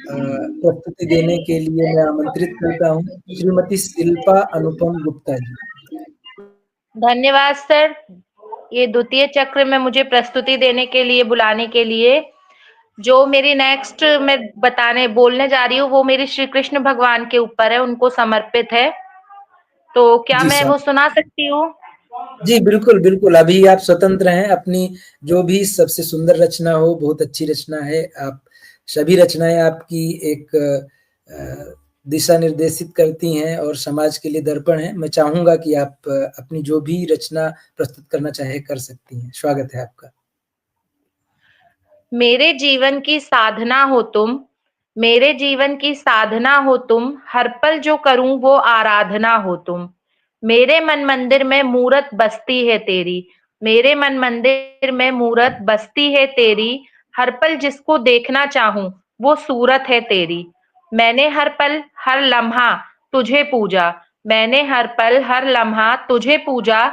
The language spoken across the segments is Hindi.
प्रस्तुति देने के लिए मैं आमंत्रित करता हूँ श्रीमती शिल्पा अनुपम गुप्ता जी। धन्यवाद सर, ये द्वितीय चक्र में मुझे प्रस्तुति देने के लिए बुलाने के लिए। जो मेरी नेक्स्ट मैं बोलने जा रही हूँ वो मेरी श्री कृष्ण भगवान के ऊपर है, उनको समर्पित है। तो क्या मैं वो सुना सकती हूँ? जी बिल्कुल बिल्कुल, अभी आप स्वतंत्र हैं, अपनी जो भी सबसे सुंदर रचना हो, बहुत अच्छी रचना है, आप सभी रचनाएं आपकी एक दिशा निर्देशित करती हैं और समाज के लिए दर्पण है। मैं चाहूंगा कि आप अपनी जो भी रचना प्रस्तुत करना चाहे कर सकती हैं। स्वागत है आपका। मेरे जीवन की साधना हो तुम, मेरे जीवन की साधना हो तुम, हर पल जो करूं वो आराधना हो तुम। मेरे मन मंदिर में मूरत बसती है तेरी, मेरे मन मंदिर में मूरत बसती है तेरी, हर पल जिसको देखना चाहूं वो सूरत है तेरी। मैंने हर पल हर लम्हा तुझे पूजा, मैंने हर पल हर लम्हा तुझे पूजा,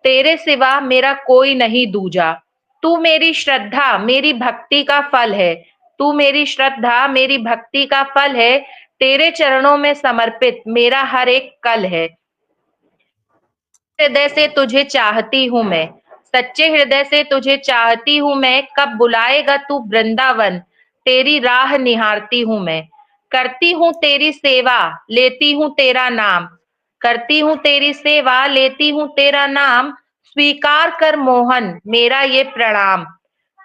तेरे सिवा मेरा कोई नहीं दूजा। तू मेरी श्रद्धा मेरी भक्ति का फल है, तू मेरी श्रद्धा मेरी भक्ति का फल है, तेरे चरणों में समर्पित मेरा हर एक कल है। हृदय से तुझे चाहती हूँ मैं, सच्चे हृदय से तुझे चाहती हूँ मैं, कब बुलाएगा तू वृंदावन, तेरी राह निहारती हूँ मैं। करती हूँ तेरी सेवा लेती हूँ तेरा नाम, करती हूँ तेरी सेवा लेती हूँ तेरा नाम, स्वीकार कर मोहन मेरा ये प्रणाम।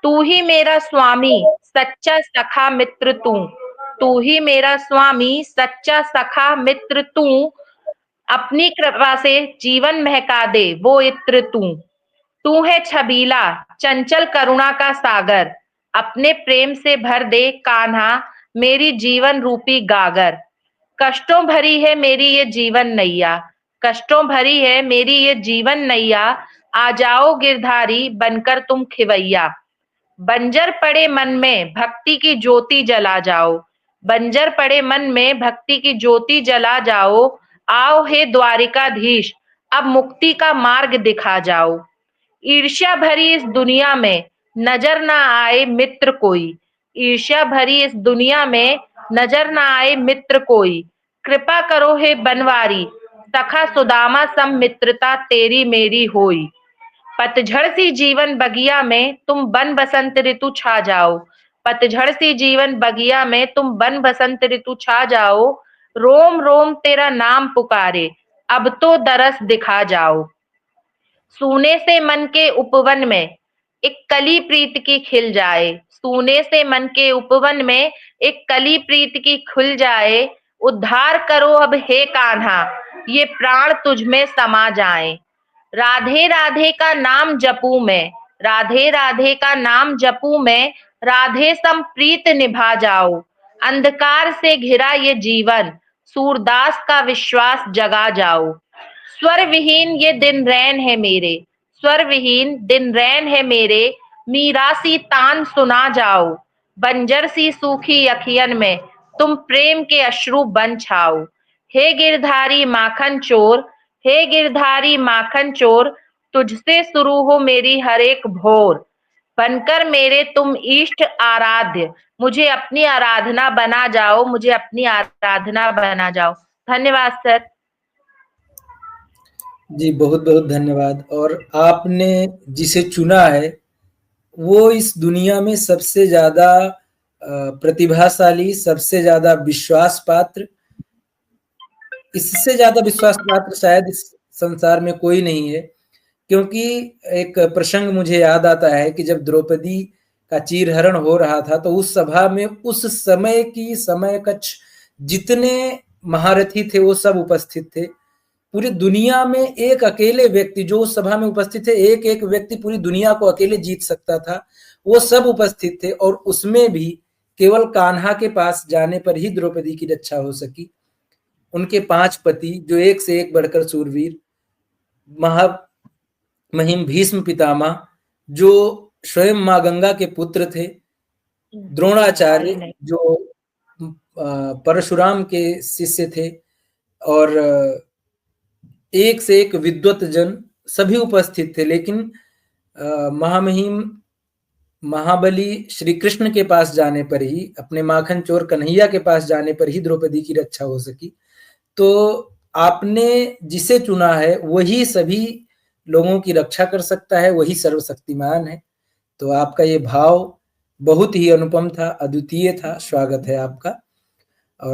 तू ही मेरा स्वामी सच्चा सखा मित्र तू, तू ही मेरा स्वामी सच्चा सखा मित्र तू, अपनी कृपा से जीवन महका दे वो इत्र तू। तू है छबीला चंचल करुणा का सागर, अपने प्रेम से भर दे कान्हा मेरी जीवन रूपी गागर। कष्टों भरी है मेरी ये जीवन नैया, कष्टों भरी है मेरी ये जीवन नैया, आ जाओ गिरधारी बनकर तुम खिवैया। बंजर पड़े मन में भक्ति की ज्योति जला जाओ, बंजर पड़े मन में भक्ति की ज्योति जला जाओ, आओ हे द्वारिकाधीश अब मुक्ति का मार्ग दिखा जाओ। ईर्ष्या भरी इस दुनिया में नजर ना आए मित्र कोई, ईर्ष्या भरी इस दुनिया में नजर ना आए मित्र कोई, कृपा करो हे बनवारी सखा सुदामा सम मित्रता तेरी मेरी होई। पतझड़ सी जीवन बगिया में तुम बन बसंत ऋतु छा जाओ, पतझड़ सी जीवन बगिया में तुम बन बसंत ऋतु छा जाओ, रोम रोम तेरा नाम पुकारे अब तो दरस दिखा जाओ। सूने से मन के उपवन में एक कली प्रीत की खिल जाए, सूने से मन के उपवन में एक कली प्रीत की खुल जाए, उद्धार करो अब हे कान्हा ये प्राण तुझ में समा जाए। राधे राधे का नाम जपूं मैं, राधे राधे का नाम जपूं मैं, राधे सम प्रीत निभा जाओ। अंधकार से घिरा ये जीवन सूरदास का विश्वास जगा जाओ। स्वर विहीन ये दिन रैन है मेरे, स्वर विहीन दिन रैन है मेरे, मीरा सी तान सुना जाओ। बंजर सी सूखी अखियन में तुम प्रेम के अश्रु बन छाओ। हे गिरधारी माखन चोर, हे गिरधारी माखन चोर, तुझसे शुरू हो मेरी हर एक भोर। बनकर मेरे तुम इष्ट आराध्य, मुझे अपनी आराधना बना जाओ, मुझे अपनी आराधना बना जाओ। धन्यवाद सर। जी बहुत बहुत धन्यवाद। और आपने जिसे चुना है वो इस दुनिया में सबसे ज्यादा प्रतिभाशाली, सबसे ज्यादा विश्वास पात्र, इससे ज्यादा विश्वास पात्र शायद इस संसार में कोई नहीं है। क्योंकि एक प्रसंग मुझे याद आता है कि जब द्रौपदी का चीरहरण हो रहा था तो उस सभा में उस समय की समय कक्ष जितने महारथी थे वो सब उपस्थित थे। पूरी दुनिया में एक अकेले व्यक्ति जो उस सभा में उपस्थित थे, एक एक व्यक्ति पूरी दुनिया को अकेले जीत सकता था, वो सब उपस्थित थे। और उसमें भी केवल कान्हा के पास जाने पर ही द्रौपदी की रक्षा हो सकी। उनके 5 पति जो एक से एक बढ़कर सूरवीर, महिम भीष्म पितामह जो स्वयं मां गंगा के पुत्र थे, द्रोणाचार्य जो परशुराम के शिष्य थे, और एक से एक विद्वत जन सभी उपस्थित थे। लेकिन महामहिम महाबली श्री कृष्ण के पास जाने पर ही, अपने माखन चोर कन्हैया के पास जाने पर ही द्रौपदी की रक्षा हो सकी। तो आपने जिसे चुना है वही सभी लोगों की रक्षा कर सकता है, वही सर्वशक्तिमान है। तो आपका ये भाव बहुत ही अनुपम था, अद्वितीय था। स्वागत है आपका।